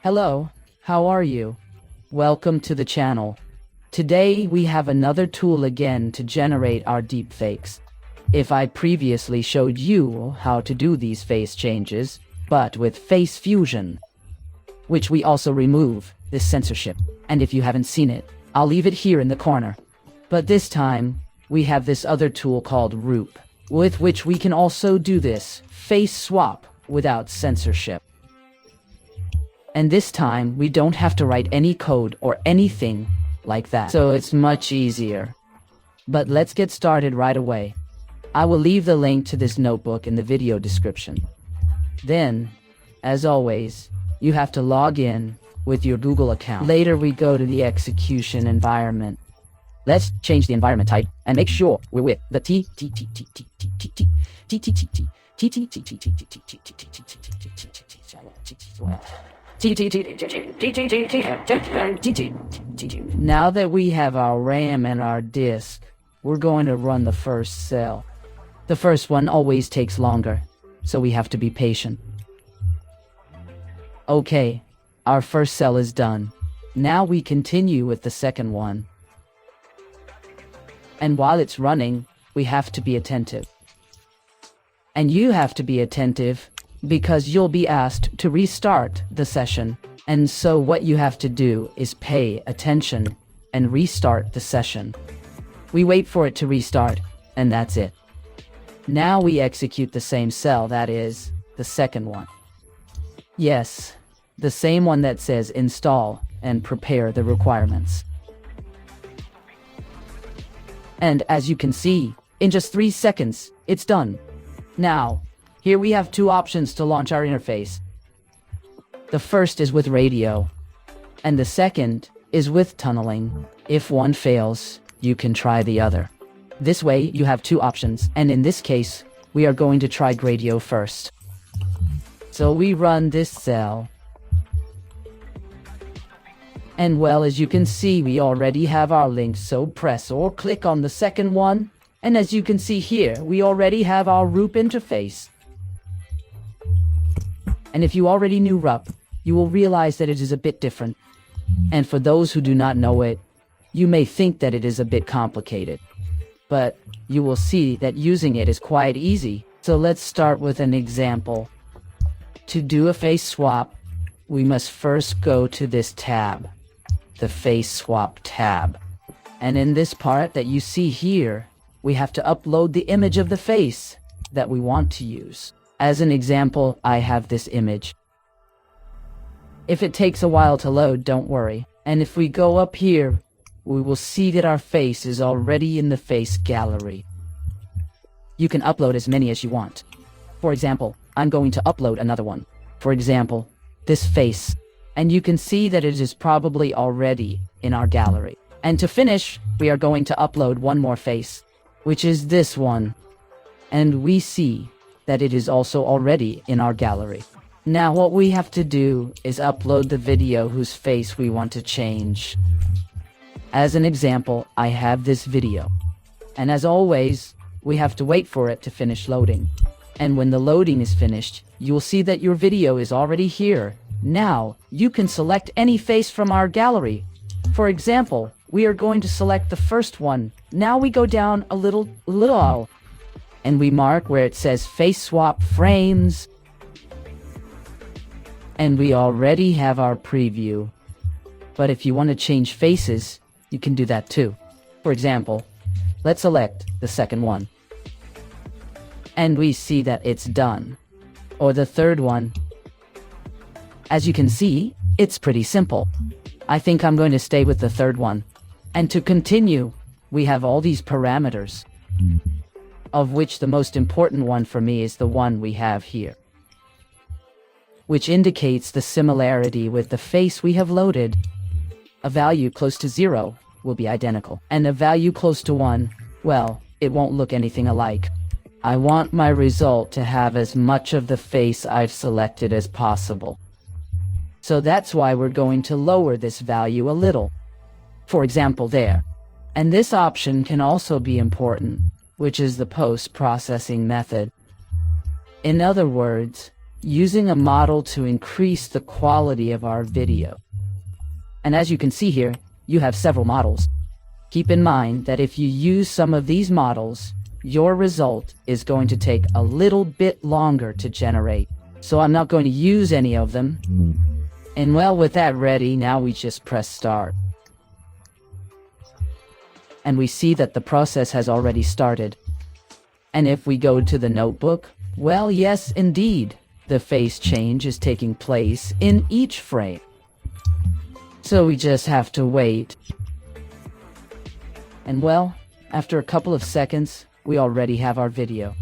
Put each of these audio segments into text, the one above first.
Hello, how are you? Welcome to the channel. Today we have another tool again to generate our deepfakes. If I previously showed you how to do these face changes, but with face fusion, which we also remove this censorship, and if you haven't seen it, I'll leave it here in the corner. But this time, we have this other tool called ROOP, with which we can also do this face swap without censorship. And this time, we don't have to write any code or anything like that, so it's much easier. But let's get started right away. I will leave the link to this notebook in the video description. Then, as always, you have to log in with your Google account. Later we go to the execution environment. Let's change the environment type and make sure we're with the Now that we have our RAM and our disk, we're going to run the first cell. The first one always takes longer, so we have to be patient. Okay, our first cell is done. Now we continue with the second one. And while it's running, we have to be attentive. And you have to be attentive because you'll be asked to restart the session. And so what you have to do is pay attention and restart the session. We wait for it to restart, and that's it. Now we execute the same cell, that is, the second one. Yes, the same one that says install and prepare the requirements. And as you can see, in just 3 seconds, it's done. Now, here we have two options to launch our interface. The first is with radio, and the second is with tunneling. If one fails, you can try the other. This way, you have two options, and in this case, we are going to try radio first. So we run this cell. And well, as you can see, we already have our link, so press or click on the second one. And as you can see here, we already have our ROOP interface. And if you already knew ROOP, you will realize that it is a bit different. And for those who do not know it, you may think that it is a bit complicated. But you will see that using it is quite easy. So let's start with an example. To do a face swap, we must first go to this tab, the face swap tab. And in this part that you see here, we have to upload the image of the face that we want to use. As an example, I have this image. If it takes a while to load, don't worry. And if we go up here, we will see that our face is already in the face gallery. You can upload as many as you want. For example, I'm going to upload another one. For example, this face. And you can see that it is probably already in our gallery. And to finish, we are going to upload one more face, which is this one. And we see that it is also already in our gallery. Now what we have to do is upload the video whose face we want to change. As an example, I have this video. And as always, we have to wait for it to finish loading. And when the loading is finished, you will see that your video is already here. Now, you can select any face from our gallery. For example, we are going to select the first one. Now we go down a little, and we mark where it says face swap frames. And we already have our preview. But if you want to change faces, you can do that too. For example, let's select the second one. And we see that it's done. Or the third one. As you can see, it's pretty simple. I think I'm going to stay with the third one. And to continue, we have all these parameters, of which the most important one for me is the one we have here, which indicates the similarity with the face we have loaded. A value close to 0 will be identical, and a value close to 1, well, it won't look anything alike. I want my result to have as much of the face I've selected as possible. So that's why we're going to lower this value a little. For example, there. And this option can also be important, which is the post-processing method. In other words, using a model to increase the quality of our video. And as you can see here, you have several models. Keep in mind that if you use some of these models, your result is going to take a little bit longer to generate. So I'm not going to use any of them. And well, with that ready, now we just press start. And we see that the process has already started. And if we go to the notebook, well, yes, indeed, the face change is taking place in each frame. So we just have to wait. And well, after a couple of seconds, we already have our video.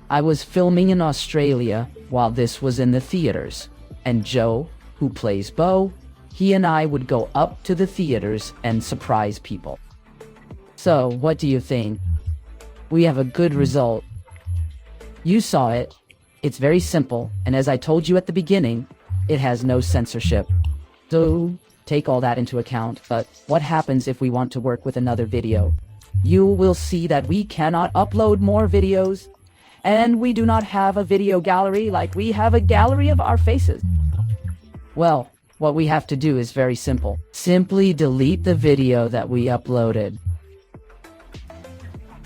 I was filming in Australia while this was in the theaters, and Joe, who plays Bo, he and I would go up to the theaters and surprise people. So, what do you think? We have a good result. You saw it. It's very simple, and as I told you at the beginning, it has no censorship. So, take all that into account, but what happens if we want to work with another video? You will see that we cannot upload more videos, and we do not have a video gallery like we have a gallery of our faces. Well, what we have to do is very simple. Simply delete the video that we uploaded.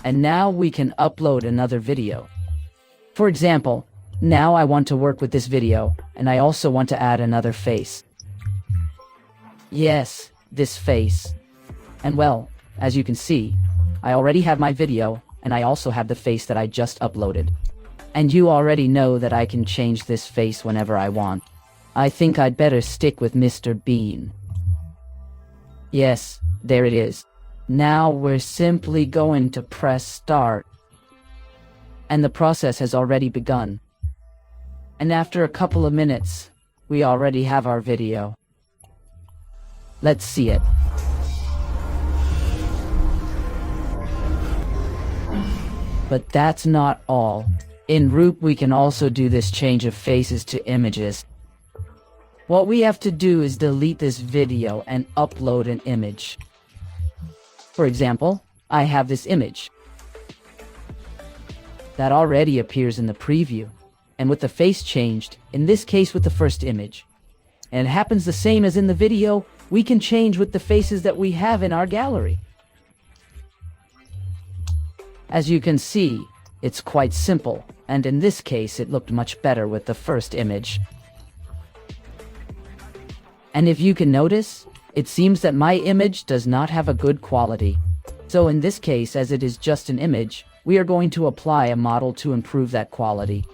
And now we can upload another video. For example, now I want to work with this video, and I also want to add another face. Yes, this face. And well, as you can see, I already have my video, and I also have the face that I just uploaded. And you already know that I can change this face whenever I want. I think I'd better stick with Mr. Bean. Yes, there it is. Now we're simply going to press start. And the process has already begun. And after a couple of minutes, we already have our video. Let's see it. But that's not all. In ROOP, we can also do this change of faces to images. What we have to do is delete this video and upload an image. For example, I have this image that already appears in the preview, and with the face changed, in this case with the first image. And it happens the same as in the video, we can change with the faces that we have in our gallery. As you can see, it's quite simple, and in this case it looked much better with the first image. And if you can notice, it seems that my image does not have a good quality. So in this case, as it is just an image, we are going to apply a model to improve that quality.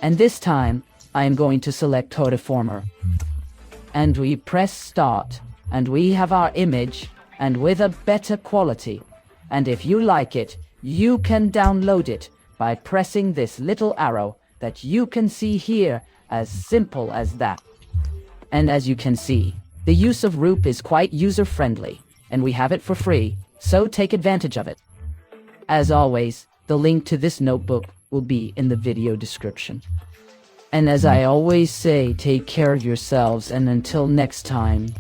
And this time, I am going to select Codeformer. And we press start, and we have our image, and with a better quality. And if you like it, you can download it by pressing this little arrow that you can see here, as simple as that. And as you can see, the use of ROOP is quite user-friendly, and we have it for free, so take advantage of it. As always, the link to this notebook will be in the video description. And as I always say, take care of yourselves, and until next time,